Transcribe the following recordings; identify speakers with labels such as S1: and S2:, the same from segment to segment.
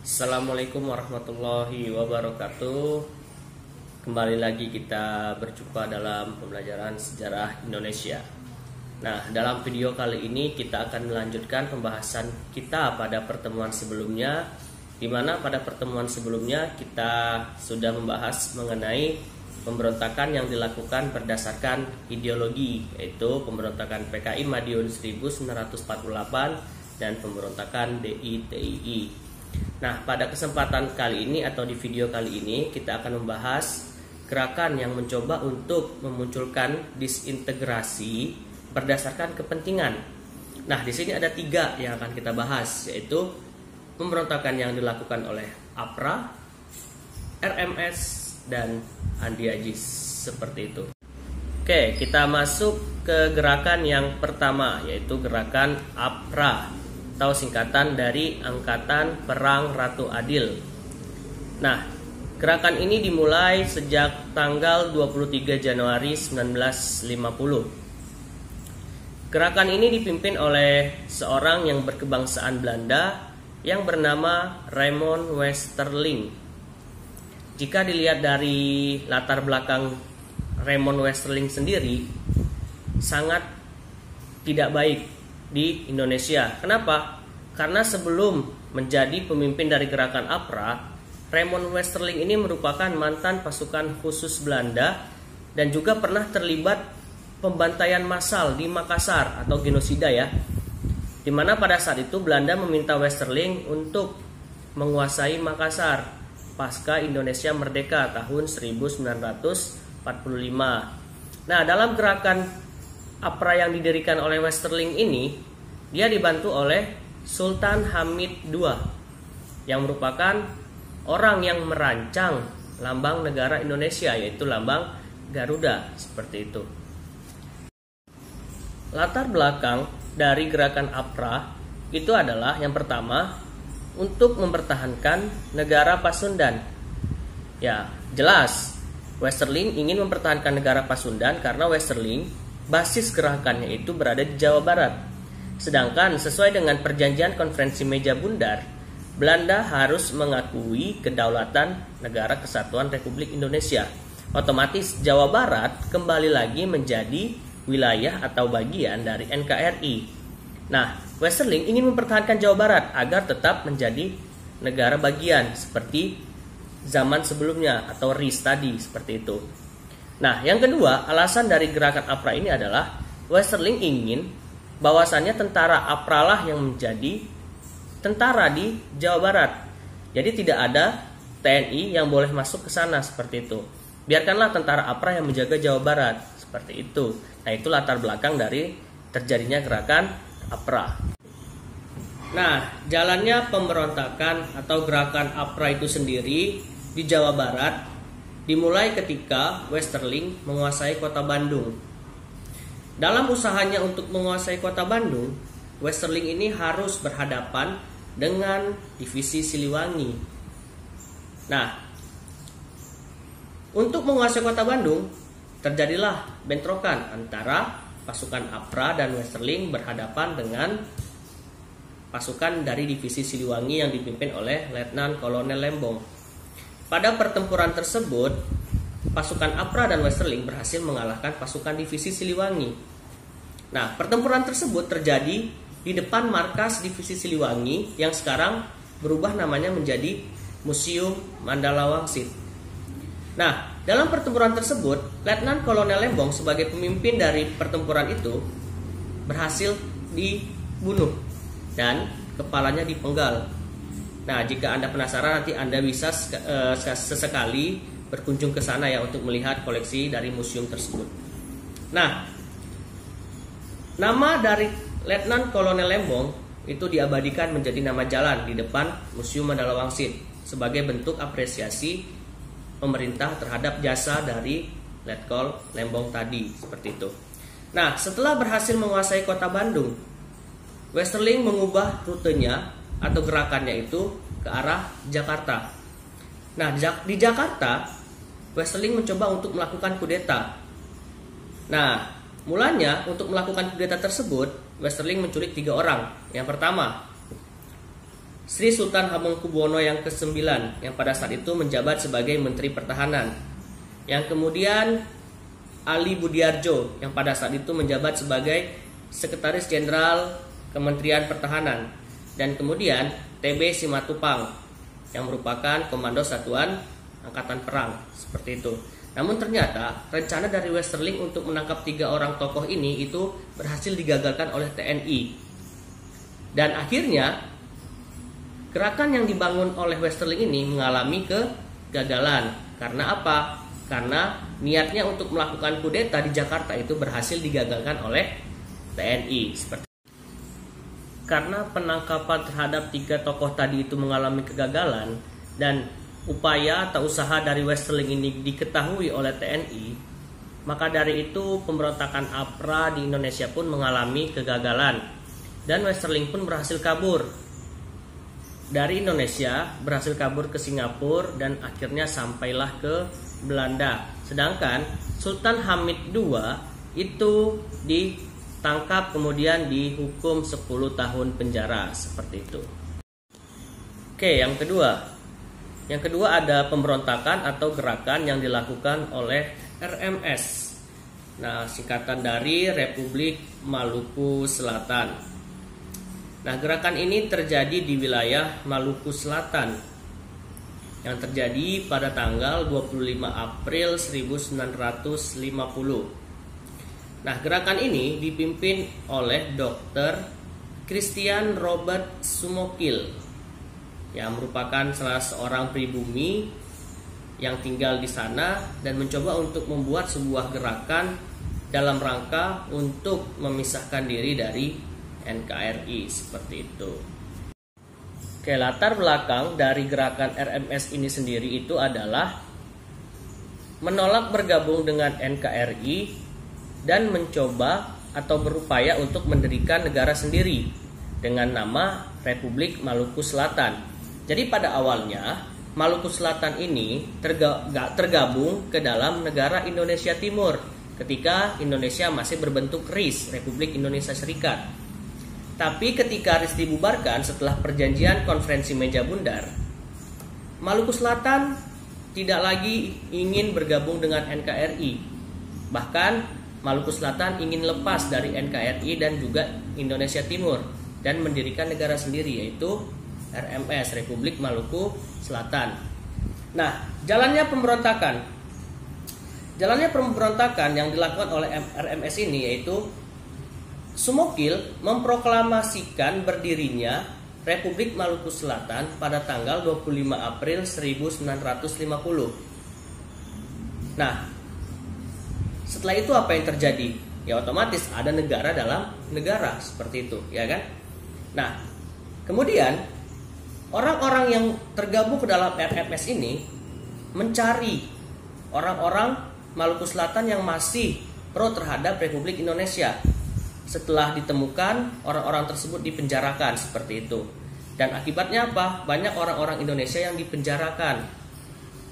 S1: Assalamualaikum warahmatullahi wabarakatuh. Kembali lagi kita berjumpa dalam pembelajaran sejarah Indonesia. Nah, dalam video kali ini kita akan melanjutkan pembahasan kita pada pertemuan sebelumnya, di mana pada pertemuan sebelumnya kita sudah membahas mengenai pemberontakan yang dilakukan berdasarkan ideologi, yaitu pemberontakan PKI Madiun 1948 dan pemberontakan DITII. Nah, pada kesempatan kali ini atau di video kali ini kita akan membahas gerakan yang mencoba untuk memunculkan disintegrasi berdasarkan kepentingan. Nah, di sini ada 3 yang akan kita bahas, yaitu pemberontakan yang dilakukan oleh APRA, RMS, dan Andi Agis, seperti itu. Oke, kita masuk ke gerakan yang pertama, yaitu gerakan APRA atau singkatan dari Angkatan Perang Ratu Adil. Nah, gerakan ini dimulai sejak tanggal 23 Januari 1950. Gerakan ini dipimpin oleh seorang yang berkebangsaan Belanda yang bernama Raymond Westerling. Jika dilihat dari latar belakang Raymond Westerling sendiri, sangat tidak baik di Indonesia. Kenapa? Karena sebelum menjadi pemimpin dari gerakan APRA, Raymond Westerling ini merupakan mantan pasukan khusus Belanda dan juga pernah terlibat pembantaian massal di Makassar atau genosida ya. Dimana pada saat itu Belanda meminta Westerling untuk menguasai Makassar pasca Indonesia merdeka tahun 1945. Nah, dalam gerakan APRA yang didirikan oleh Westerling ini, dia dibantu oleh Sultan Hamid II yang merupakan orang yang merancang lambang negara Indonesia, yaitu lambang Garuda, seperti itu. Latar belakang dari gerakan APRA itu adalah yang pertama, untuk mempertahankan negara Pasundan. Ya, jelas Westerling ingin mempertahankan negara Pasundan karena Westerling basis gerakannya itu berada di Jawa Barat. Sedangkan sesuai dengan perjanjian konferensi meja bundar, Belanda harus mengakui kedaulatan Negara Kesatuan Republik Indonesia. Otomatis Jawa Barat kembali lagi menjadi wilayah atau bagian dari NKRI. Nah, Westerling ingin mempertahankan Jawa Barat agar tetap menjadi negara bagian seperti zaman sebelumnya atau RIS tadi, seperti itu. Nah, yang kedua, alasan dari gerakan APRA ini adalah Westerling ingin bahwasannya tentara APRA lah yang menjadi tentara di Jawa Barat. Jadi tidak ada TNI yang boleh masuk ke sana, seperti itu. Biarkanlah tentara APRA yang menjaga Jawa Barat, seperti itu. Nah, itu latar belakang dari terjadinya gerakan APRA. Nah, jalannya pemberontakan atau gerakan APRA itu sendiri di Jawa Barat dimulai ketika Westerling menguasai kota Bandung. Dalam usahanya untuk menguasai kota Bandung, Westerling ini harus berhadapan dengan divisi Siliwangi. Nah, untuk menguasai kota Bandung, terjadilah bentrokan antara pasukan APRA dan Westerling berhadapan dengan pasukan dari divisi Siliwangi yang dipimpin oleh Letnan Kolonel Lembong. Pada pertempuran tersebut, pasukan APRA dan Westerling berhasil mengalahkan pasukan divisi Siliwangi. Nah, pertempuran tersebut terjadi di depan markas divisi Siliwangi yang sekarang berubah namanya menjadi Museum Mandala Wangsit. Nah, dalam pertempuran tersebut, Letnan Kolonel Lembong sebagai pemimpin dari pertempuran itu berhasil dibunuh dan kepalanya dipenggal. Nah, jika Anda penasaran, nanti Anda bisa sesekali berkunjung ke sana ya untuk melihat koleksi dari museum tersebut. Nah, nama dari Letnan Kolonel Lembong itu diabadikan menjadi nama jalan di depan Museum Mandala Wangsit sebagai bentuk apresiasi pemerintah terhadap jasa dari Letkol Lembong tadi, seperti itu. Nah, setelah berhasil menguasai kota Bandung, Westerling mengubah rutenya atau gerakannya itu ke arah Jakarta. Nah, di Jakarta, Westerling mencoba untuk melakukan kudeta. Nah, mulanya untuk melakukan kudeta tersebut, Westerling menculik 3 orang. Yang pertama, Sri Sultan Hamengkubuwono yang ke-9 yang pada saat itu menjabat sebagai Menteri Pertahanan. Yang kemudian Ali Budiarjo yang pada saat itu menjabat sebagai Sekretaris Jenderal Kementerian Pertahanan. Dan kemudian TB Simatupang yang merupakan Komando Satuan Angkatan Perang, seperti itu. Namun ternyata rencana dari Westerling untuk menangkap 3 orang tokoh ini itu berhasil digagalkan oleh TNI. Dan akhirnya gerakan yang dibangun oleh Westerling ini mengalami kegagalan. Karena apa? Karena niatnya untuk melakukan kudeta di Jakarta itu berhasil digagalkan oleh TNI. Karena penangkapan terhadap 3 tokoh tadi itu mengalami kegagalan dan upaya atau usaha dari Westerling ini diketahui oleh TNI, maka dari itu pemberontakan APRA di Indonesia pun mengalami kegagalan dan Westerling pun berhasil kabur dari Indonesia, berhasil kabur ke Singapura dan akhirnya sampailah ke Belanda. Sedangkan Sultan Hamid II itu ditangkap kemudian dihukum 10 tahun penjara, seperti itu. Oke, yang kedua ada pemberontakan atau gerakan yang dilakukan oleh RMS. Nah, singkatan dari Republik Maluku Selatan. Nah, gerakan ini terjadi di wilayah Maluku Selatan yang terjadi pada tanggal 25 April 1950. Nah, gerakan ini dipimpin oleh Dr. Christian Robert Sumokil yang merupakan salah seorang pribumi yang tinggal di sana dan mencoba untuk membuat sebuah gerakan dalam rangka untuk memisahkan diri dari NKRI, seperti itu. Oke, latar belakang dari gerakan RMS ini sendiri itu adalah menolak bergabung dengan NKRI dan mencoba atau berupaya untuk mendirikan negara sendiri dengan nama Republik Maluku Selatan. Jadi pada awalnya Maluku Selatan ini tergabung ke dalam negara Indonesia Timur ketika Indonesia masih berbentuk RIS, Republik Indonesia Serikat. Tapi ketika RIS dibubarkan setelah perjanjian konferensi meja bundar, Maluku Selatan tidak lagi ingin bergabung dengan NKRI. Bahkan Maluku Selatan ingin lepas dari NKRI dan juga Indonesia Timur dan mendirikan negara sendiri, yaitu RMS, Republik Maluku Selatan. Nah, jalannya pemberontakan yang dilakukan oleh RMS ini yaitu Sumokil memproklamasikan berdirinya Republik Maluku Selatan pada tanggal 25 April 1950. Nah, setelah itu apa yang terjadi? Ya otomatis ada negara dalam negara, seperti itu, ya kan? Nah, kemudian orang-orang yang tergabung ke dalam RMS ini mencari orang-orang Maluku Selatan yang masih pro terhadap Republik Indonesia. Setelah ditemukan, orang-orang tersebut dipenjarakan, seperti itu. Dan akibatnya apa? Banyak orang-orang Indonesia yang dipenjarakan.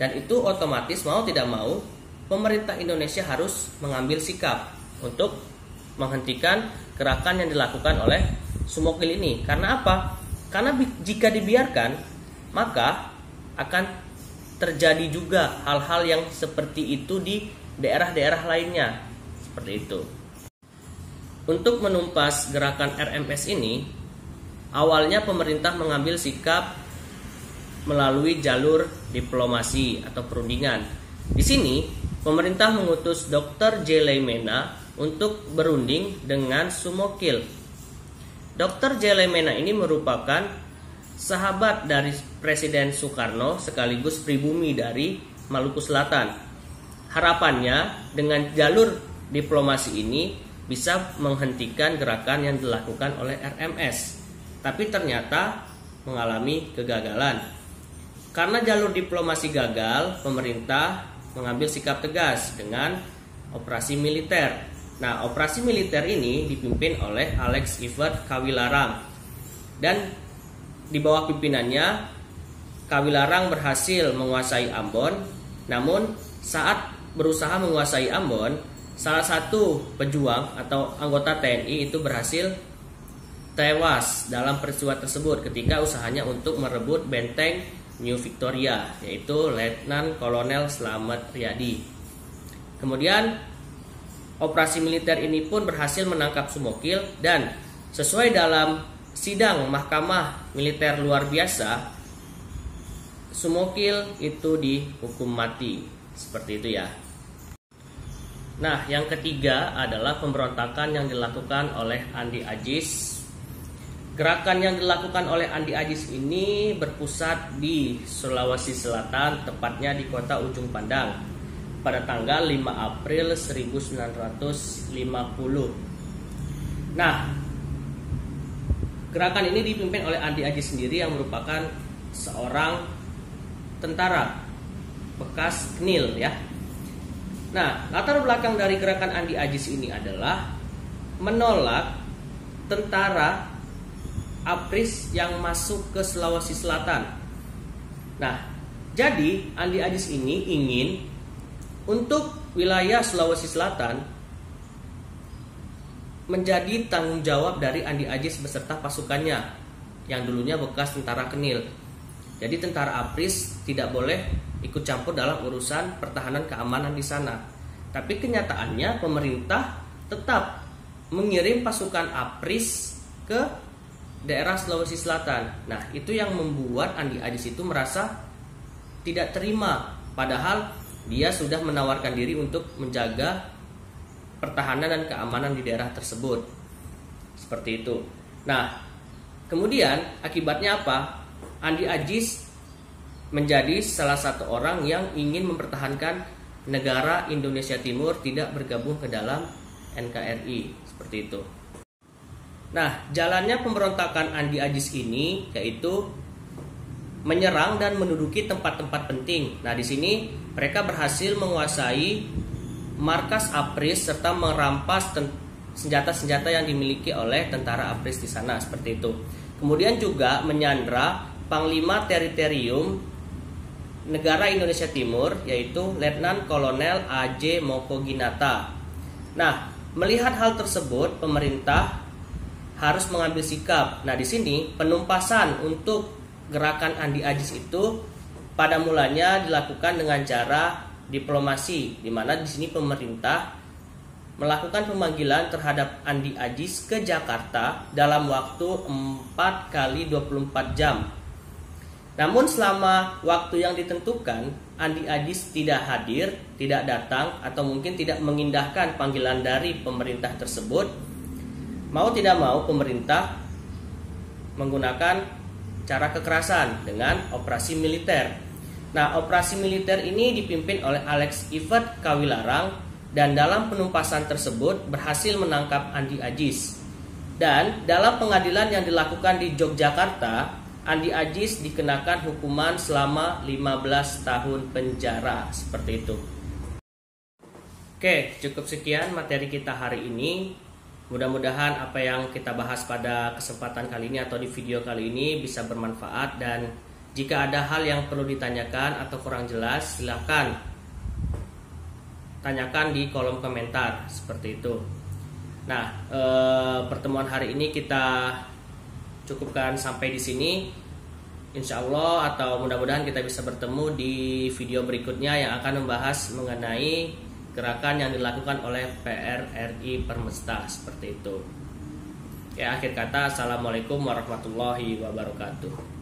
S1: Dan itu otomatis mau tidak mau pemerintah Indonesia harus mengambil sikap untuk menghentikan gerakan yang dilakukan oleh Sumokil ini. Karena apa? Karena jika dibiarkan, maka akan terjadi juga hal-hal yang seperti itu di daerah-daerah lainnya, seperti itu. Untuk menumpas gerakan RMS ini, awalnya pemerintah mengambil sikap melalui jalur diplomasi atau perundingan. Di sini, pemerintah mengutus Dr. J. Leimena untuk berunding dengan Sumokil. Dr. J. Leimena ini merupakan sahabat dari Presiden Soekarno sekaligus pribumi dari Maluku Selatan. Harapannya dengan jalur diplomasi ini bisa menghentikan gerakan yang dilakukan oleh RMS. Tapi ternyata mengalami kegagalan. Karena jalur diplomasi gagal, pemerintah mengambil sikap tegas dengan operasi militer. Nah, operasi militer ini dipimpin oleh Alex Evert Kawilarang. Dan di bawah pimpinannya, Kawilarang berhasil menguasai Ambon. Namun, saat berusaha menguasai Ambon, salah satu pejuang atau anggota TNI itu berhasil tewas dalam peristiwa tersebut ketika usahanya untuk merebut benteng New Victoria, yaitu Letnan Kolonel Slamet Riyadi. Kemudian operasi militer ini pun berhasil menangkap Sumokil, dan sesuai dalam sidang mahkamah militer luar biasa, Sumokil itu dihukum mati. Seperti itu ya. Nah, yang ketiga adalah pemberontakan yang dilakukan oleh Andi Ajis. Gerakan yang dilakukan oleh Andi Ajis ini berpusat di Sulawesi Selatan, tepatnya di kota Ujung Pandang, pada tanggal 5 April 1950. Nah, gerakan ini dipimpin oleh Andi Ajis sendiri yang merupakan seorang tentara bekas KNIL ya. Nah, latar belakang dari gerakan Andi Ajis ini adalah menolak tentara APRIS yang masuk ke Sulawesi Selatan. Nah, jadi Andi Ajis ini ingin untuk wilayah Sulawesi Selatan menjadi tanggung jawab dari Andi Ajis beserta pasukannya yang dulunya bekas tentara KNIL. Jadi tentara APRIS tidak boleh ikut campur dalam urusan pertahanan keamanan di sana. Tapi kenyataannya pemerintah tetap mengirim pasukan APRIS ke daerah Sulawesi Selatan. Nah, itu yang membuat Andi Ajis itu merasa tidak terima, padahal dia sudah menawarkan diri untuk menjaga pertahanan dan keamanan di daerah tersebut. Seperti itu. Nah, kemudian akibatnya apa? Andi Ajis menjadi salah satu orang yang ingin mempertahankan negara Indonesia Timur tidak bergabung ke dalam NKRI. Seperti itu. Nah, jalannya pemberontakan Andi Ajis ini yaitu menyerang dan menduduki tempat-tempat penting. Nah, di sini mereka berhasil menguasai markas APRIS serta merampas senjata-senjata yang dimiliki oleh tentara APRIS di sana, seperti itu. Kemudian juga menyandra Panglima Teritorium Negara Indonesia Timur, yaitu Letnan Kolonel A.J. Mokoginata. Nah, melihat hal tersebut, pemerintah harus mengambil sikap. Nah, di sini penumpasan untuk gerakan Andi Ajis itu pada mulanya dilakukan dengan cara diplomasi, di mana di sini pemerintah melakukan pemanggilan terhadap Andi Ajis ke Jakarta dalam waktu 4 kali 24 jam. Namun selama waktu yang ditentukan, Andi Ajis tidak hadir, tidak datang, atau mungkin tidak mengindahkan panggilan dari pemerintah tersebut. Mau tidak mau pemerintah menggunakan cara kekerasan dengan operasi militer. Nah, operasi militer ini dipimpin oleh Alex Ivet Kawilarang, dan dalam penumpasan tersebut berhasil menangkap Andi Ajis. Dan dalam pengadilan yang dilakukan di Yogyakarta, Andi Ajis dikenakan hukuman selama 15 tahun penjara. Seperti itu. Oke, cukup sekian materi kita hari ini. Mudah-mudahan apa yang kita bahas pada kesempatan kali ini atau di video kali ini bisa bermanfaat, dan jika ada hal yang perlu ditanyakan atau kurang jelas, silakan tanyakan di kolom komentar, seperti itu. Nah, pertemuan hari ini kita cukupkan sampai di sini. Insya Allah atau mudah-mudahan kita bisa bertemu di video berikutnya yang akan membahas mengenai gerakan yang dilakukan oleh PRRI Permesta, seperti itu. Ya, akhir kata, assalamualaikum warahmatullahi wabarakatuh.